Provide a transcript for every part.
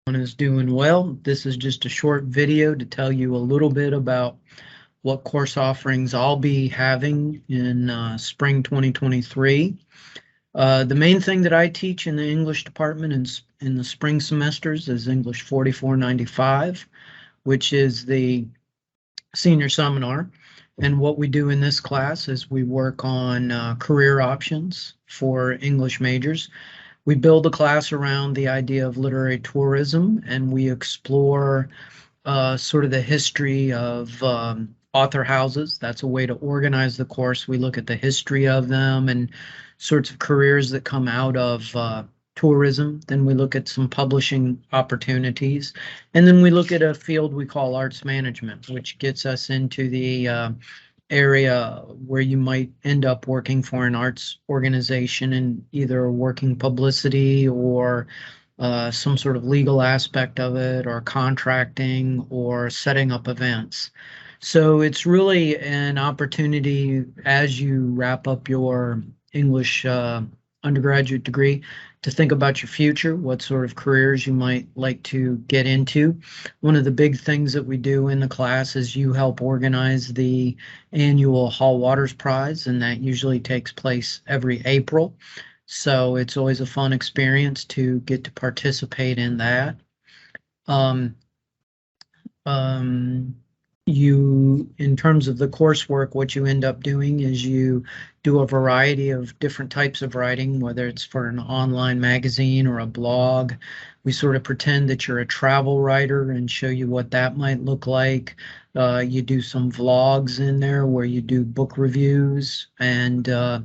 Is doing well. This is just a short video to tell you a little bit about what course offerings I'll be having in spring 2023. The main thing that I teach in the English department in the spring semesters is English 4495, which is the senior seminar. And what we do in this class is we work on career options for English majors. We build a class around the idea of literary tourism, and we explore sort of the history of author houses. That's a way to organize the course. We look at the history of them and sorts of careers that come out of tourism. Then we look at some publishing opportunities. And then we look at a field we call arts management, which gets us into the area where you might end up working for an arts organization in either working publicity or some sort of legal aspect of it, or contracting, or setting up events. So it's really an opportunity as you wrap up your English undergraduate degree to think about your future, what sort of careers you might like to get into. One of the big things that we do in the class is you help organize the annual Hall Waters Prize, and that usually takes place every April. So it's always a fun experience to get to participate in that. Um, in terms of the coursework, what you end up doing is you do a variety of different types of writing, whether it's for an online magazine or a blog. We sort of pretend that you're a travel writer and show you what that might look like. You do some vlogs in there where you do book reviews and a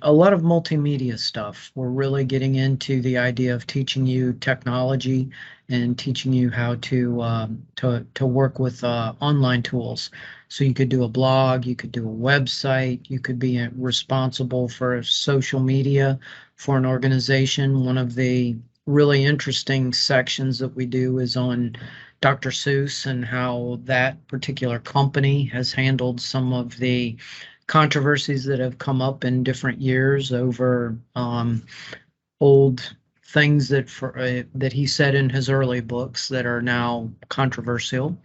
lot of multimedia stuff. We're really getting into the idea of teaching you technology and teaching you how to work with online tools. So you could do a blog, you could do a website, you could be responsible for social media for an organization. One of the really interesting sections that we do is on Dr. Seuss and how that particular company has handled some of the controversies that have come up in different years over old things that he said in his early books that are now controversial.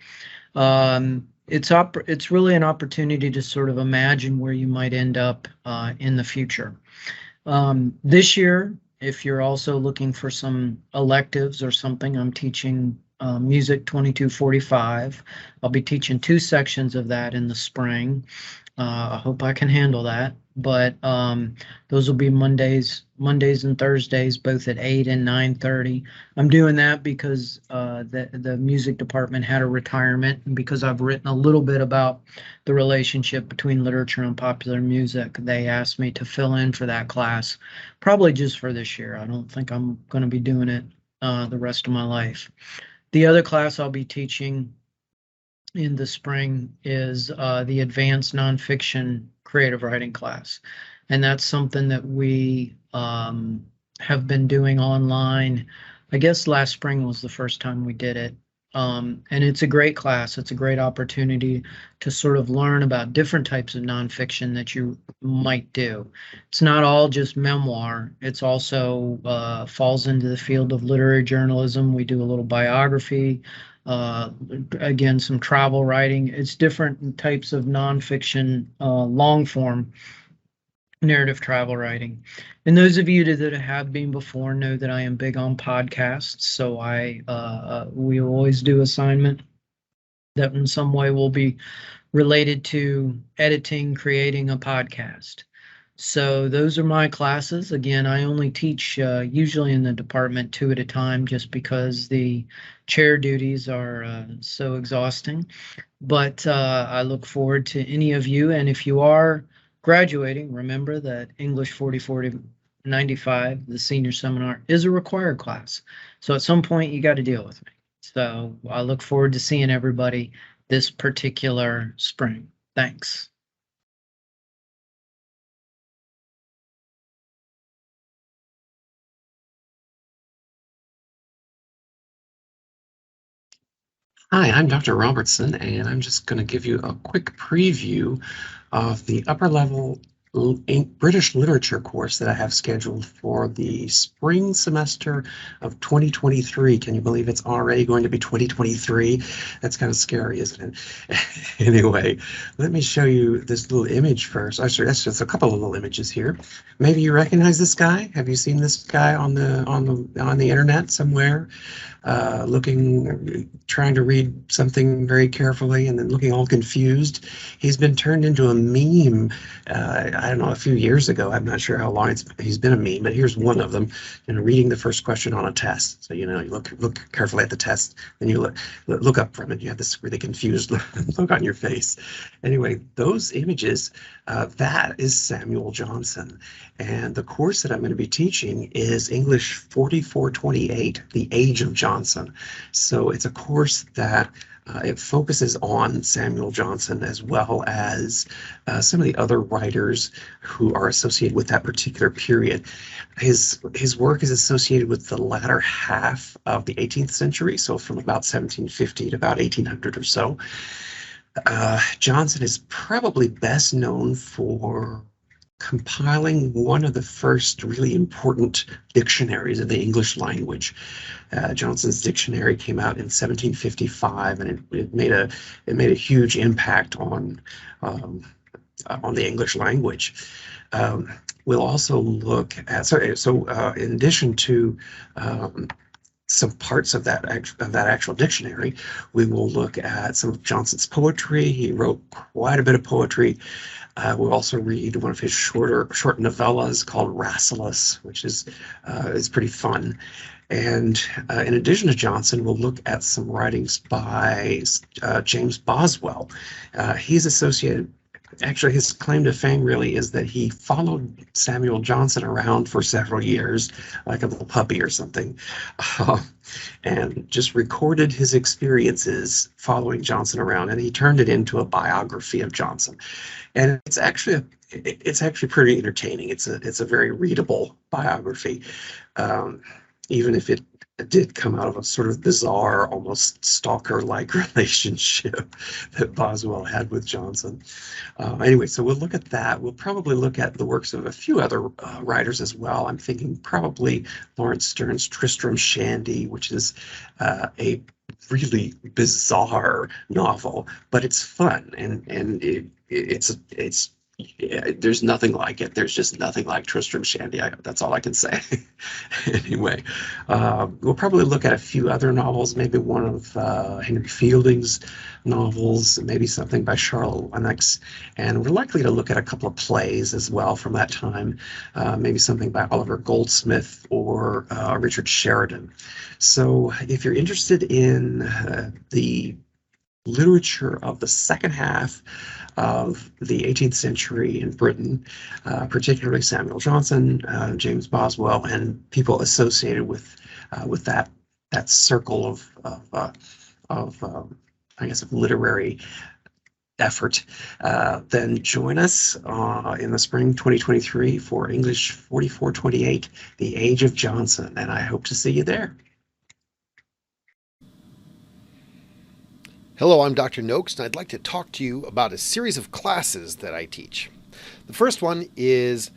It's really an opportunity to sort of imagine where you might end up in the future. This year, if you're also looking for some electives or something, I'm teaching Music 2245. I'll be teaching 2 sections of that in the spring. I hope I can handle that, but those will be Mondays and Thursdays, both at 8 and 9:30. I'm doing that because the music department had a retirement, and because I've written a little bit about the relationship between literature and popular music, they asked me to fill in for that class, probably just for this year. I don't think I'm going to be doing it the rest of my life. The other class I'll be teaching in the spring is the advanced nonfiction creative writing class. And that's something that we have been doing online. I guess last spring was the first time we did it. And it's a great class. It's a great opportunity to sort of learn about different types of nonfiction that you might do. It's not all just memoir. It's also falls into the field of literary journalism. We do a little biography, again, some travel writing. It's different types of nonfiction, long form narrative travel writing. And those of you that have been before know that I am big on podcasts. So we always do assignment that in some way will be related to editing, creating a podcast. So those are my classes. Again, I only teach usually in the department 2 at a time, just because the chair duties are so exhausting. But I look forward to any of you. And if you are graduating, remember that English 40/40/95, the senior seminar, is a required class. So at some point you got to deal with me. So I look forward to seeing everybody this particular spring. Thanks. Hi, I'm Dr. Robertson, and I'm just going to give you a quick preview of the upper level British literature course that I have scheduled for the spring semester of 2023. Can you believe it's already going to be 2023? That's kind of scary, isn't it? Anyway, let me show you this little image first. Actually, that's just a couple of little images here. Maybe you recognize this guy. Have you seen this guy on the internet somewhere? Trying to read something very carefully and then looking all confused. He's been turned into a meme. I don't know, a few years ago. I'm not sure how long he's been a meme, but here's one of them. Reading the first question on a test. So you look carefully at the test, then you look up from it. You have this really confused look on your face. Anyway, those images, that is Samuel Johnson. And the course that I'm going to be teaching is English 4428, The Age of Johnson. So it's a course that it focuses on Samuel Johnson as well as some of the other writers who are associated with that particular period. His work is associated with the latter half of the 18th century, so from about 1750 to about 1800 or so. Johnson is probably best known for compiling one of the first really important dictionaries of the English language. Johnson's dictionary came out in 1755, and it made a huge impact on the English language. We'll also look at in addition to some parts of that actual dictionary, we will look at some of Johnson's poetry. He wrote quite a bit of poetry. We'll also read one of his short novellas called Rasselas, which is pretty fun. And in addition to Johnson, we'll look at some writings by James Boswell. He's associated. Actually, his claim to fame really is that he followed Samuel Johnson around for several years, like a little puppy or something, and just recorded his experiences following Johnson around, and he turned it into a biography of Johnson. And it's actually pretty entertaining. It's a very readable biography, even if it did come out of a sort of bizarre, almost stalker-like relationship that Boswell had with Johnson. Anyway, so we'll look at that. We'll probably look at the works of a few other writers as well. I'm thinking probably Lawrence Stern's Tristram Shandy, which is a really bizarre novel, but it's fun, and it's there's nothing like it. There's just nothing like Tristram Shandy. That's all I can say. Anyway, we'll probably look at a few other novels, maybe one of Henry Fielding's novels, maybe something by Charlotte Lennox, and we're likely to look at a couple of plays as well from that time, maybe something by Oliver Goldsmith or Richard Sheridan. So if you're interested in the literature of the second half of the 18th century in Britain, particularly Samuel Johnson, James Boswell, and people associated with that circle of literary effort, then join us in the spring 2023 for English 4428, The Age of Johnson, and I hope to see you there. Hello, I'm Dr. Noakes, and I'd like to talk to you about a series of classes that I teach. The first one is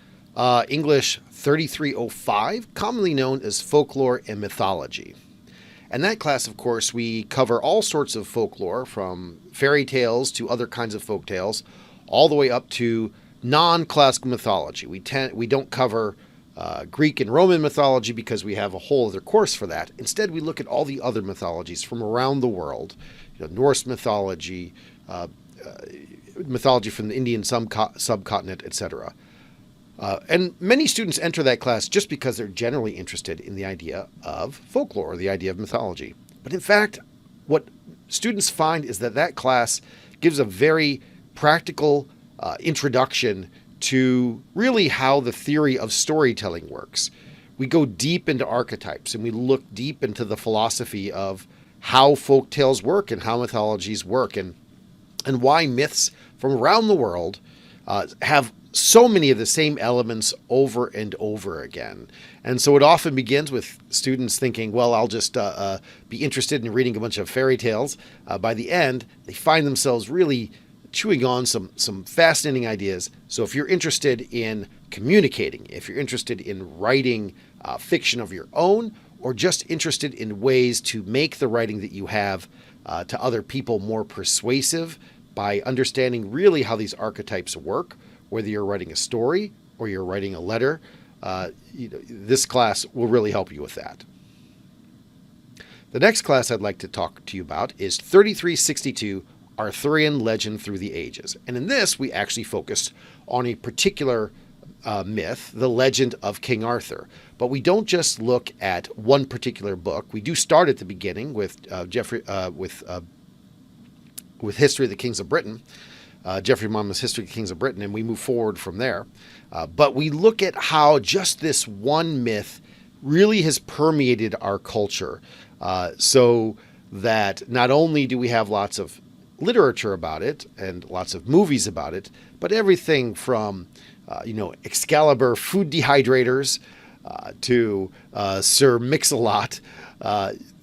English 3305, commonly known as Folklore and Mythology. And that class, of course, we cover all sorts of folklore, from fairy tales to other kinds of folk tales, all the way up to non-classical mythology. We don't cover Greek and Roman mythology because we have a whole other course for that. Instead, we look at all the other mythologies from around the world. Norse mythology, mythology from the Indian subcontinent, etc. And many students enter that class just because they're generally interested in the idea of folklore, or the idea of mythology. But in fact, what students find is that class gives a very practical introduction to really how the theory of storytelling works. We go deep into archetypes, and we look deep into the philosophy of how folk tales work and how mythologies work, and why myths from around the world have so many of the same elements over and over again. And so it often begins with students thinking, well, I'll just be interested in reading a bunch of fairy tales. By the end, they find themselves really chewing on some fascinating ideas. So if you're interested in communicating, if you're interested in writing fiction of your own, or just interested in ways to make the writing that you have to other people more persuasive by understanding really how these archetypes work, whether you're writing a story or you're writing a letter, this class will really help you with that. The next class I'd like to talk to you about is 3362, Arthurian Legend Through the Ages. And in this, we actually focused on a particular myth, the legend of King Arthur. But we don't just look at one particular book. We do start at the beginning with with History of the Kings of Britain, Geoffrey Monmouth's History of the Kings of Britain, and we move forward from there. But we look at how just this one myth really has permeated our culture, so that not only do we have lots of literature about it and lots of movies about it, but everything from Excalibur food dehydrators to Sir Mix-a-Lot.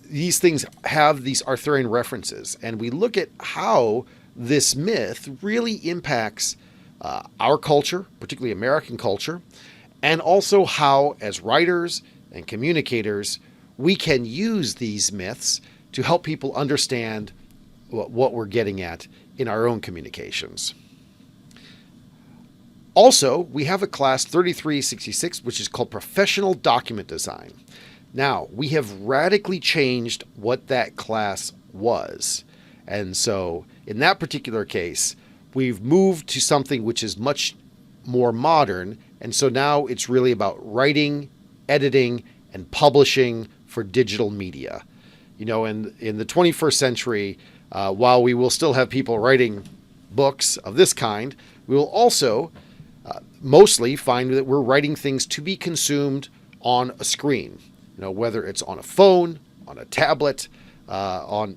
These things have these Arthurian references, and we look at how this myth really impacts our culture, particularly American culture, and also how, as writers and communicators, we can use these myths to help people understand what we're getting at in our own communications. Also, we have a class 3366, which is called Professional Document Design. Now, we have radically changed what that class was. And so, in that particular case, we've moved to something which is much more modern. And so now it's really about writing, editing, and publishing for digital media. In the 21st century, while we will still have people writing books of this kind, we will also mostly find that we're writing things to be consumed on a screen, whether it's on a phone, on a tablet, on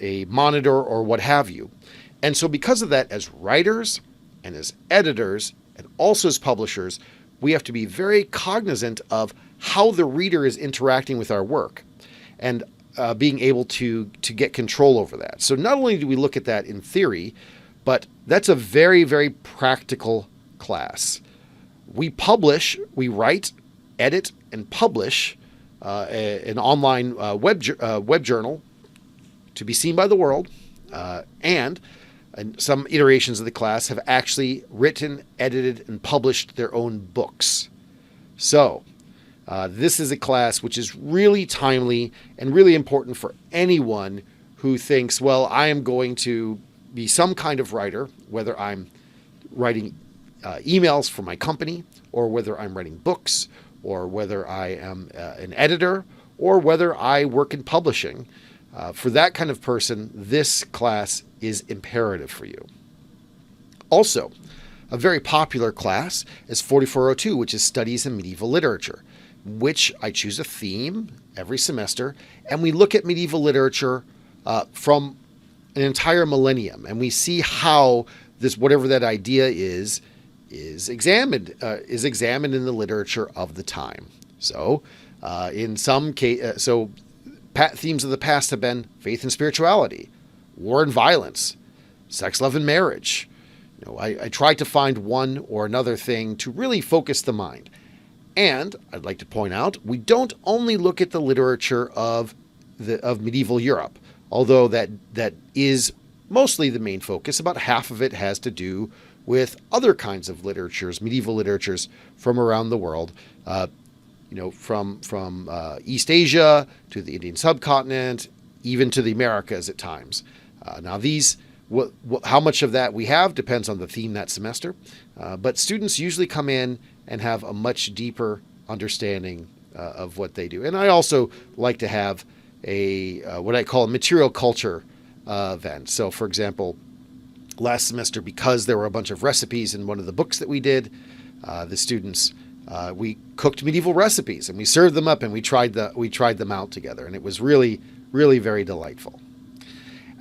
a monitor, or what have you. And so because of that, as writers and as editors and also as publishers, we have to be very cognizant of how the reader is interacting with our work and being able to get control over that. So not only do we look at that in theory, but that's a very, very practical class. We write, edit, and publish an online web journal to be seen by the world, and some iterations of the class have actually written, edited, and published their own books. So this is a class which is really timely and really important for anyone who thinks, well, I am going to be some kind of writer, whether I'm writing emails for my company, or whether I'm writing books, or whether I am an editor, or whether I work in publishing. For that kind of person, this class is imperative for you. Also, a very popular class is 4402, which is Studies in Medieval Literature, which I choose a theme every semester, and we look at medieval literature from an entire millennium, and we see how this, whatever that idea is examined in the literature of the time. So, in some case, themes of the past have been faith and spirituality, war and violence, sex, love, and marriage. I try to find one or another thing to really focus the mind. And I'd like to point out, we don't only look at the literature of medieval Europe, although that is mostly the main focus. About half of it has to do with other kinds of literatures, medieval literatures from around the world, from East Asia to the Indian subcontinent, even to the Americas at times. Now how much of that we have depends on the theme that semester, but students usually come in and have a much deeper understanding of what they do. And I also like to have what I call a material culture event. So, for example, last semester, because there were a bunch of recipes in one of the books that we did, the students, we cooked medieval recipes and we served them up and we tried them out together, and it was really, really very delightful.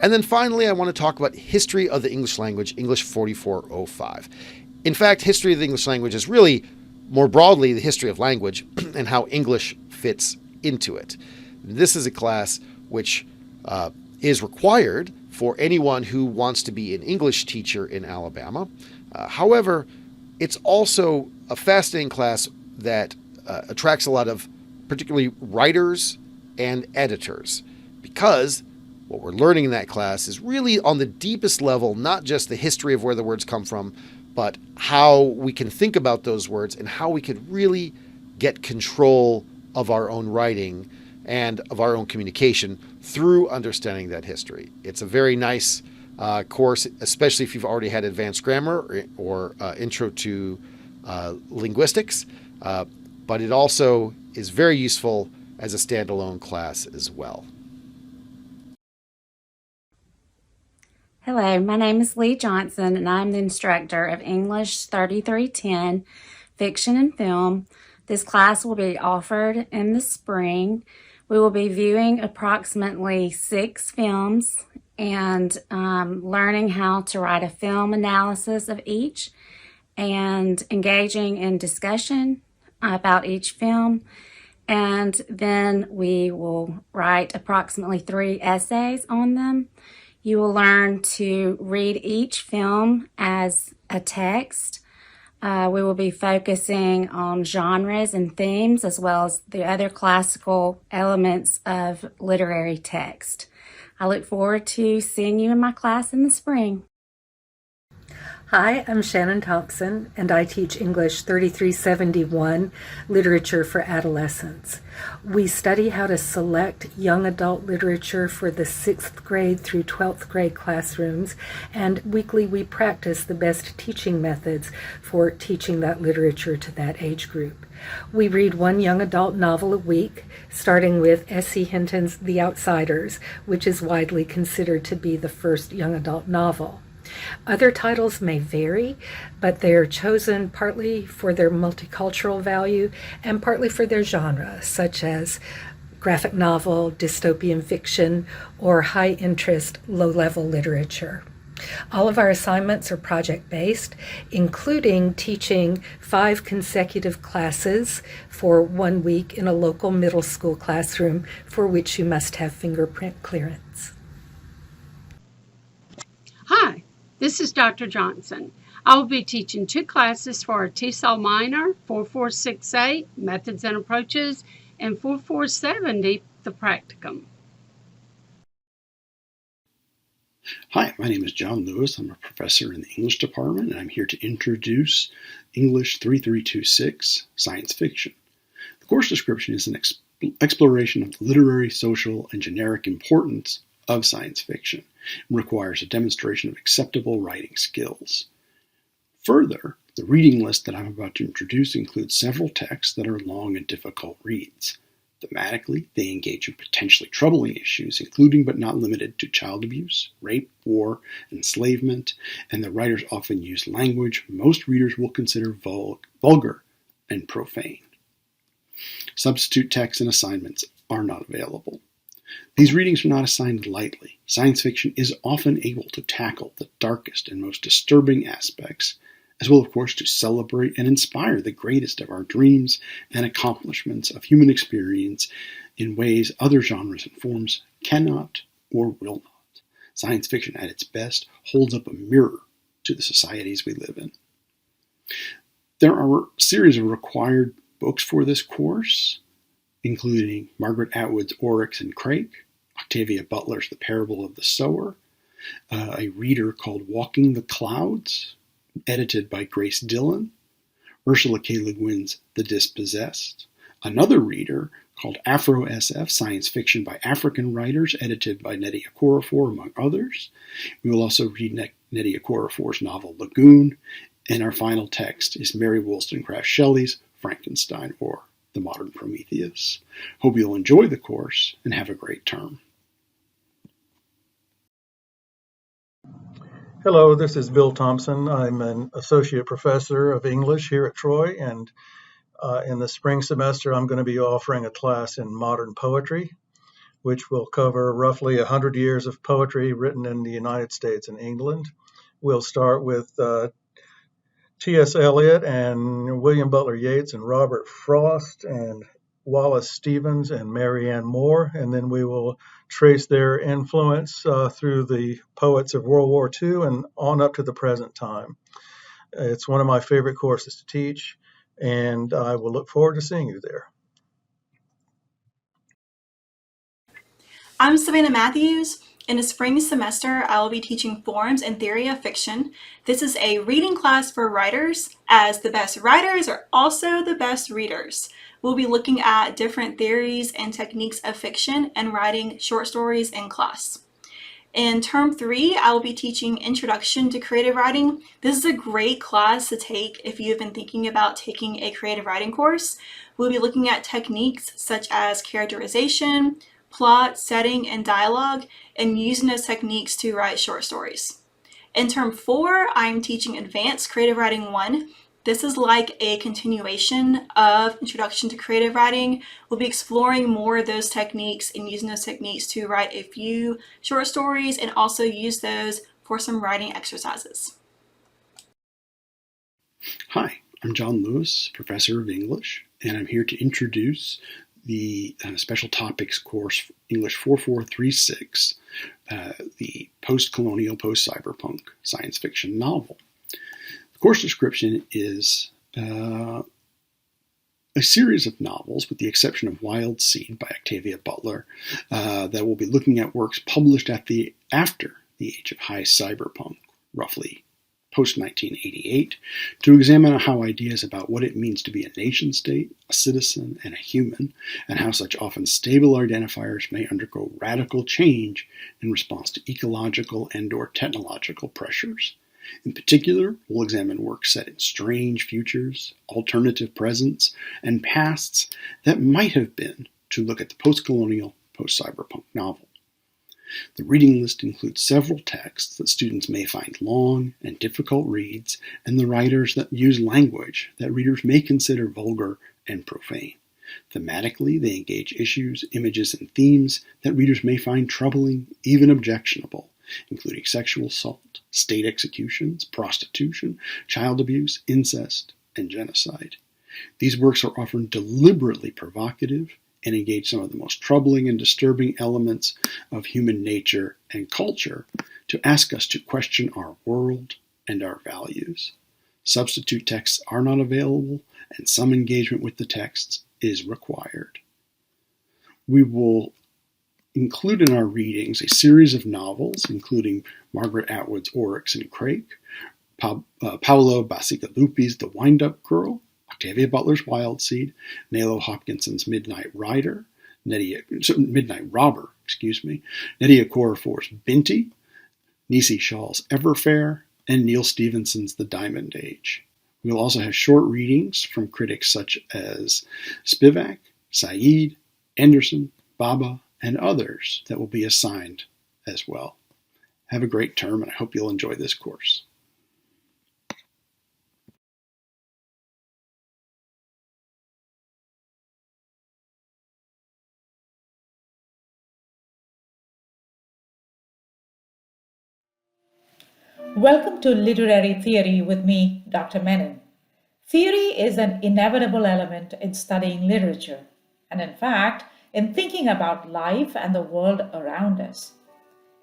And then finally, I want to talk about History of the English Language, English 4405. In fact, History of the English Language is really, more broadly, the history of language and how English fits into it. This is a class which is required for anyone who wants to be an English teacher in Alabama. However, it's also a fascinating class that attracts a lot of particularly writers and editors, because what we're learning in that class is really on the deepest level, not just the history of where the words come from, but how we can think about those words and how we could really get control of our own writing and of our own communication through understanding that history. It's a very nice course, especially if you've already had advanced grammar or intro to linguistics, but it also is very useful as a standalone class as well. Hello, my name is Lee Johnson, and I'm the instructor of English 3310, Fiction and Film. This class will be offered in the spring. We will be viewing approximately 6 films and learning how to write a film analysis of each and engaging in discussion about each film. And then we will write approximately 3 essays on them. You will learn to read each film as a text. We will be focusing on genres and themes, as well as the other classical elements of literary text. I look forward to seeing you in my class in the spring. Hi, I'm Shannon Thompson, and I teach English 3371, Literature for Adolescents. We study how to select young adult literature for the 6th grade through 12th grade classrooms, and weekly we practice the best teaching methods for teaching that literature to that age group. We read 1 young adult novel a week, starting with S.E. Hinton's The Outsiders, which is widely considered to be the first young adult novel. Other titles may vary, but they are chosen partly for their multicultural value and partly for their genre, such as graphic novel, dystopian fiction, or high-interest, low-level literature. All of our assignments are project-based, including teaching 5 consecutive classes for 1 week in a local middle school classroom, for which you must have fingerprint clearance. Hi. This is Dr. Johnson. I will be teaching 2 classes for our TESOL minor, 4468, Methods and Approaches, and 4470, the Practicum. Hi, my name is John Lewis. I'm a professor in the English department, and I'm here to introduce English 3326, Science Fiction. The course description is an exploration of the literary, social, and generic importance of science fiction. It requires a demonstration of acceptable writing skills. Further, the reading list that I'm about to introduce includes several texts that are long and difficult reads. Thematically, they engage in potentially troubling issues, including but not limited to child abuse, rape, war, enslavement, and the writers often use language most readers will consider vulgar and profane. Substitute texts and assignments are not available. These readings are not assigned lightly. Science fiction is often able to tackle the darkest and most disturbing aspects, as well, of course, to celebrate and inspire the greatest of our dreams and accomplishments of human experience in ways other genres and forms cannot or will not. Science fiction at its best holds up a mirror to the societies we live in. There are a series of required books for this course, including Margaret Atwood's Oryx and Crake, Octavia Butler's The Parable of the Sower, a reader called Walking the Clouds, edited by Grace Dillon, Ursula K. Le Guin's The Dispossessed, another reader called Afro-SF, Science Fiction by African Writers, edited by Nnedi Okorafor, among others. We will also read Nnedi Okorafor's novel Lagoon, and our final text is Mary Wollstonecraft Shelley's Frankenstein, or The Modern Prometheus. Hope you'll enjoy the course and have a great term. Hello, this is Bill Thompson. I'm an associate professor of English here at Troy, and in the spring semester I'm going to be offering a class in modern poetry, which will cover roughly 100 years of poetry written in the United States and England. We'll start with T.S. Eliot and William Butler Yeats and Robert Frost and Wallace Stevens and Marianne Moore, and then we will trace their influence through the poets of World War II and on up to the present time. It's one of my favorite courses to teach, and I will look forward to seeing you there. I'm Savannah Matthews. In the spring semester, I will be teaching Forms and Theory of Fiction. This is a reading class for writers, as the best writers are also the best readers. We'll be looking at different theories and techniques of fiction and writing short stories in class. In term 3, I will be teaching Introduction to Creative Writing. This is a great class to take if you've been thinking about taking a creative writing course. We'll be looking at techniques such as characterization, plot, setting, and dialogue, and using those techniques to write short stories. In term 4, I'm teaching Advanced Creative Writing 1. This is like a continuation of Introduction to Creative Writing. We'll be exploring more of those techniques and using those techniques to write a few short stories and also use those for some writing exercises. Hi, I'm John Lewis, Professor of English, and I'm here to introduce the Special Topics course, English 4436, the post-colonial, post-cyberpunk science fiction novel. The course description is a series of novels, with the exception of Wild Seed by Octavia Butler, that will be looking at works published after the age of high cyberpunk, roughly post-1988, to examine how ideas about what it means to be a nation-state, a citizen, and a human, and how such often stable identifiers may undergo radical change in response to ecological and/or technological pressures. In particular, we'll examine works set in strange futures, alternative presents, and pasts that might have been, to look at the post-colonial, post-cyberpunk novel. The reading list includes several texts that students may find long and difficult reads, and the writers that use language that readers may consider vulgar and profane. Thematically, they engage issues, images, and themes that readers may find troubling, even objectionable, including sexual assault, state executions, prostitution, child abuse, incest, and genocide. These works are often deliberately provocative and engage some of the most troubling and disturbing elements of human nature and culture to ask us to question our world and our values. Substitute texts are not available, and some engagement with the texts is required. We will include in our readings a series of novels, including Margaret Atwood's Oryx and Crake, Paolo Bacigalupi's The Wind-Up Girl, Octavia Butler's Wild Seed, Nalo Hopkinson's Midnight Robber, Nnedi Okorafor's Binti, Nisi Shaw's Everfair, and Neil Stephenson's The Diamond Age. We'll also have short readings from critics such as Spivak, Said, Anderson, Baba, and others that will be assigned as well. Have a great term, and I hope you'll enjoy this course. Welcome to Literary Theory with me, Dr. Menon. Theory is an inevitable element in studying literature, and in fact, in thinking about life and the world around us.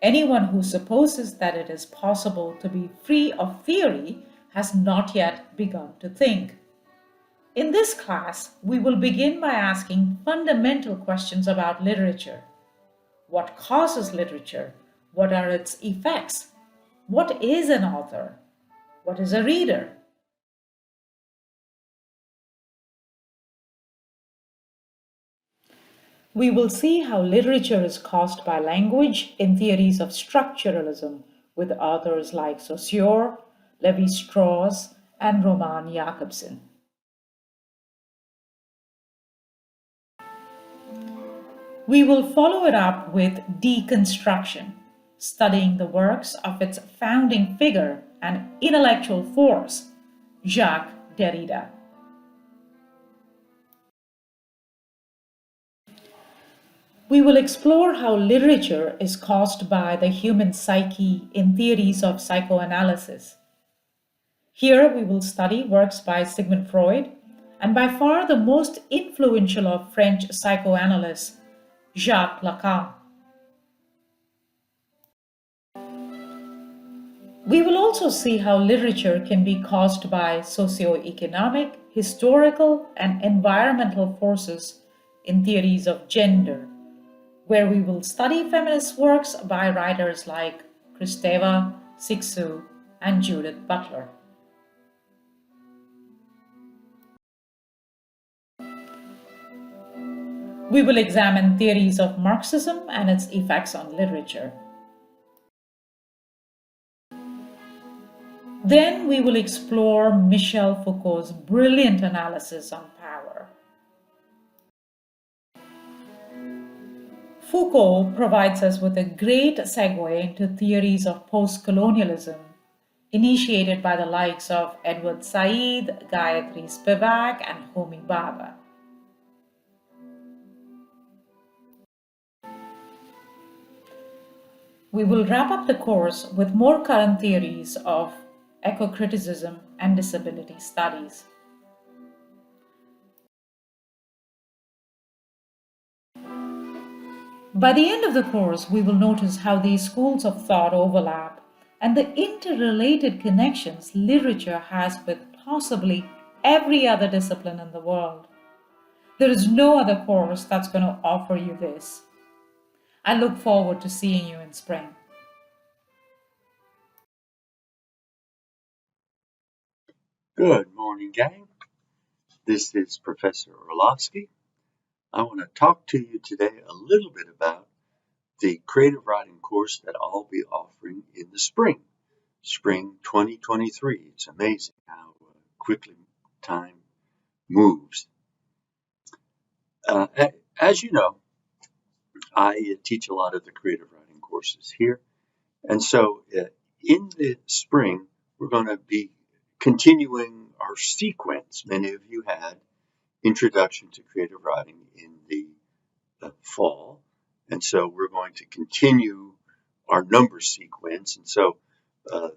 Anyone who supposes that it is possible to be free of theory has not yet begun to think. In this class, we will begin by asking fundamental questions about literature. What causes literature? What are its effects? What is an author? What is a reader? We will see how literature is caused by language in theories of structuralism with authors like Saussure, Lévi-Strauss, and Roman Jakobson. We will follow it up with deconstruction, studying the works of its founding figure and intellectual force, Jacques Derrida. We will explore how literature is caused by the human psyche in theories of psychoanalysis. Here we will study works by Sigmund Freud and by far the most influential of French psychoanalysts, Jacques Lacan. We will also see how literature can be caused by socioeconomic, historical, and environmental forces in theories of gender, where we will study feminist works by writers like Kristeva, Siksu, and Judith Butler. We will examine theories of Marxism and its effects on literature. Then we will explore Michel Foucault's brilliant analysis on power. Foucault provides us with a great segue into theories of post-colonialism, initiated by the likes of Edward Said, Gayatri Spivak, and Homi Bhabha. We will wrap up the course with more current theories of eco-criticism and disability studies. By the end of the course, we will notice how these schools of thought overlap and the interrelated connections literature has with possibly every other discipline in the world. There is no other course that's going to offer you this. I look forward to seeing you in spring. Good morning, gang. This is Professor Orlovsky. I want to talk to you today a little bit about the creative writing course that I'll be offering in the spring 2023. It's amazing how quickly time moves. As you know, I teach a lot of the creative writing courses here. And so in the spring, we're going to be continuing our sequence. Many of you had Introduction to Creative Writing in the fall. And so we're going to continue our number sequence. And so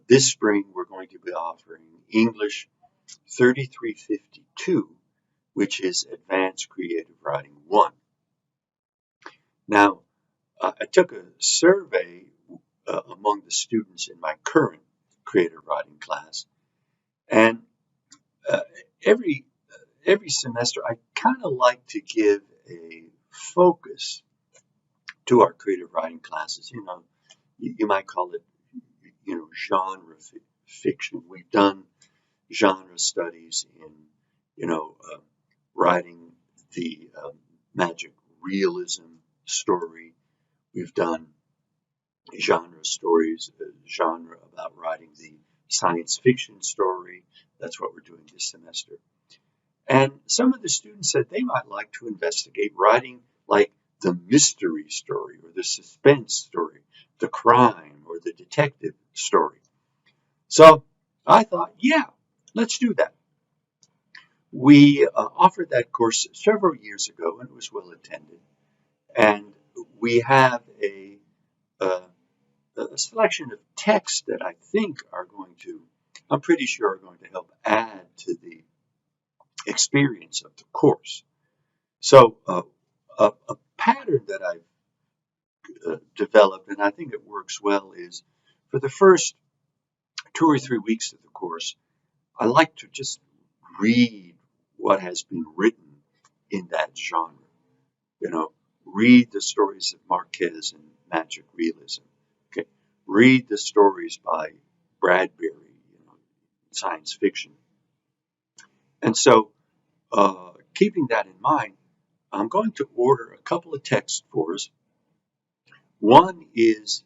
this spring, we're going to be offering English 3352, which is Advanced Creative Writing 1. Now, I took a survey among the students in my current creative writing class, and every semester I kind of like to give a focus to our creative writing classes. You know, you might call it, genre fiction. We've done genre studies in, writing the magic realism story. We've done genre stories, genre about writing the science fiction story. That's what we're doing this semester. And some of the students said they might like to investigate writing like the mystery story or the suspense story, the crime or the detective story. So I thought, yeah, let's do that. We offered that course several years ago, and it was well attended. And we have a selection of texts that I think I'm pretty sure are going to help add to the experience of the course. So a pattern that I've developed, and I think it works well, is for the first 2 or 3 weeks of the course, I like to just read what has been written in that genre. Read the stories of Marquez and magic realism. Okay, read the stories by Bradbury, science fiction. And so, keeping that in mind, I'm going to order a couple of texts for us. One is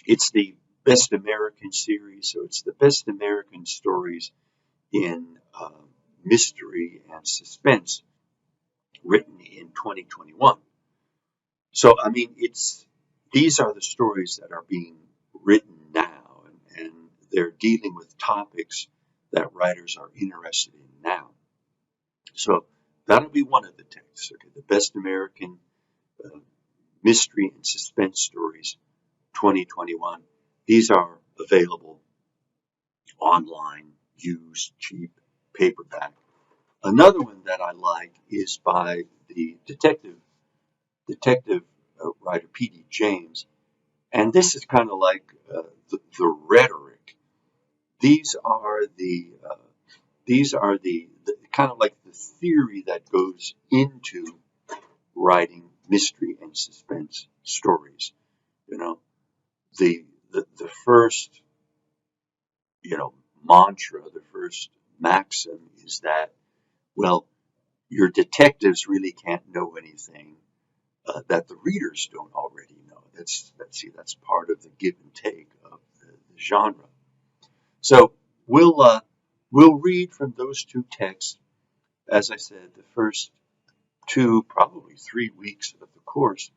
it's the Best American series, so it's the Best American stories in mystery and suspense, written in 2021. So, I mean, these are the stories that are being written now, and they're dealing with topics that writers are interested in now. So that'll be one of the texts. Okay, the Best American Mystery and Suspense Stories, 2021. These are available online, used, cheap, paperback. Another one that I like is by the detective writer P.D. James, and this is kind of like the rhetoric. These are the kind of like the theory that goes into writing mystery and suspense stories. You know, the first mantra, the first maxim is that, well, your detectives really can't know anything that the readers don't already know. That's part of the give and take of the genre. So we'll read from those two texts, as I said, the first 2, probably 3 weeks of the course,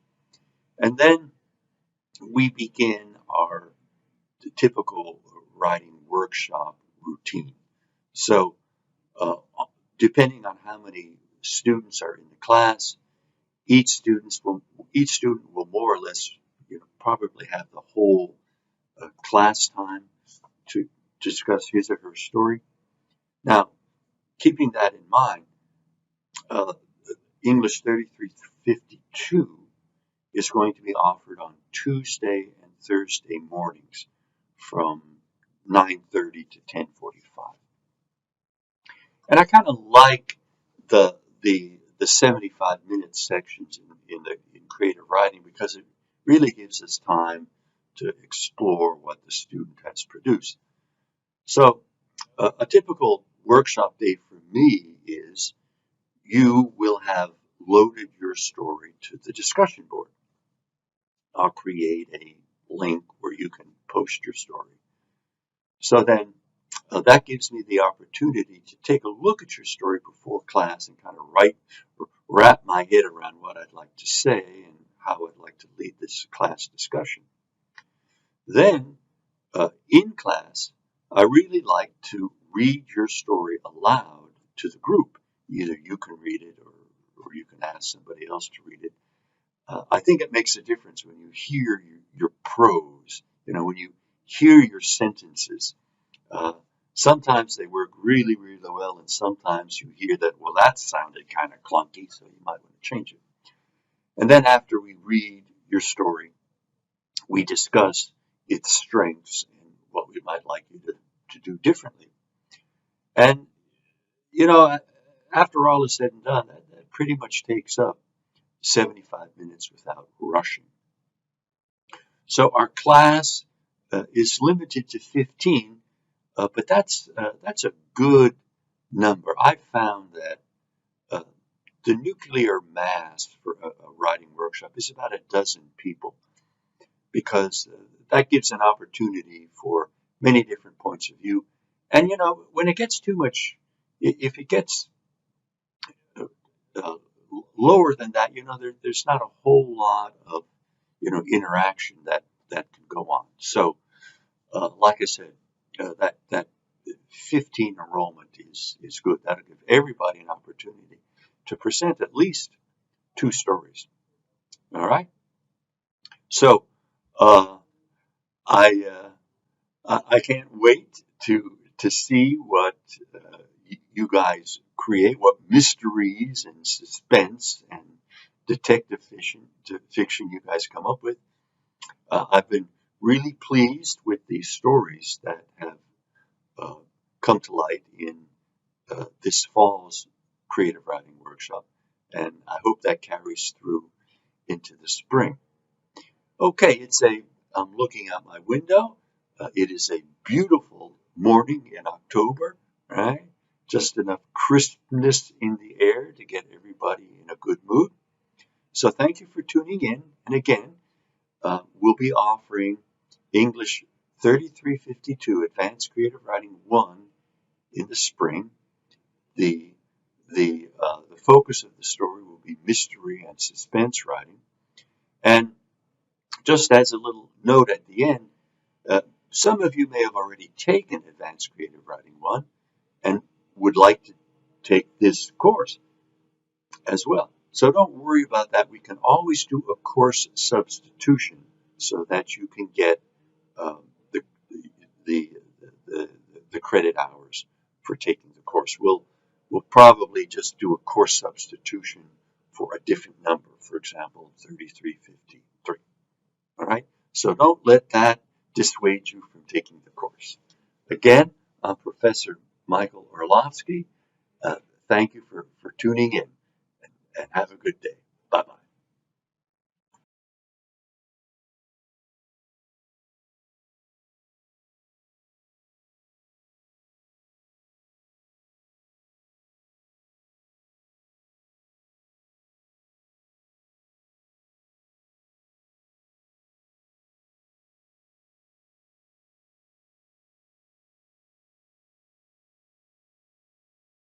and then we begin our typical writing workshop routine. So depending on how many students are in the class, each student will more or less probably have the whole class time to discuss his or her story. Now, keeping that in mind, English 3352 is going to be offered on Tuesday and Thursday mornings from 9:30 to 10:45. And I kind of like the 75-minute sections in creative writing because it really gives us time to explore what the student has produced. So a typical workshop day for me is you will have loaded your story to the discussion board. I'll create a link where you can post your story. So then that gives me the opportunity to take a look at your story before class and kind of wrap my head around what I'd like to say and how I'd like to lead this class discussion. Then in class, I really like to read your story aloud to the group. Either you can read it or you can ask somebody else to read it. I think it makes a difference when you hear your prose, when you hear your sentences. Sometimes they work really, really well, and sometimes you hear that, well, that sounded kind of clunky, so you might want to change it. And then after we read your story, we discuss its strengths and what we might like you to do differently. And, after all is said and done, that pretty much takes up 75 minutes without rushing. So our class is limited to 15, but that's a good number. I found that the nuclear mass for a writing workshop is about a dozen people, because that gives an opportunity for many different points of view. And when it gets too much, if it gets lower than that, there's not a whole lot of interaction that can go on. So like I said, that 15 enrollment is good. That'll give everybody an opportunity to present at least 2 stories. All right. So I can't wait to see what you guys create, what mysteries and suspense and detective fiction you guys come up with. I've been really pleased with these stories that have come to light in this fall's creative writing workshop, and I hope that carries through into the spring. Okay, I'm looking out my window. It is a beautiful morning in October, right? Just enough crispness in the air to get everybody in a good mood. So thank you for tuning in. And again, we'll be offering English 3352 Advanced Creative Writing 1 in the spring. The focus of the story will be mystery and suspense writing. And just as a little note at the end, some of you may have already taken Advanced Creative Writing 1 and would like to take this course as well. So don't worry about that. We can always do a course substitution so that you can get the credit hours for taking the course. course. We'll probably just do a course substitution for a different number, for example, 3353. All right? So don't let that dissuade you from taking the course. Again, I'm Professor Michael Orlovsky. Thank you for tuning in, and have a good day. Bye-bye.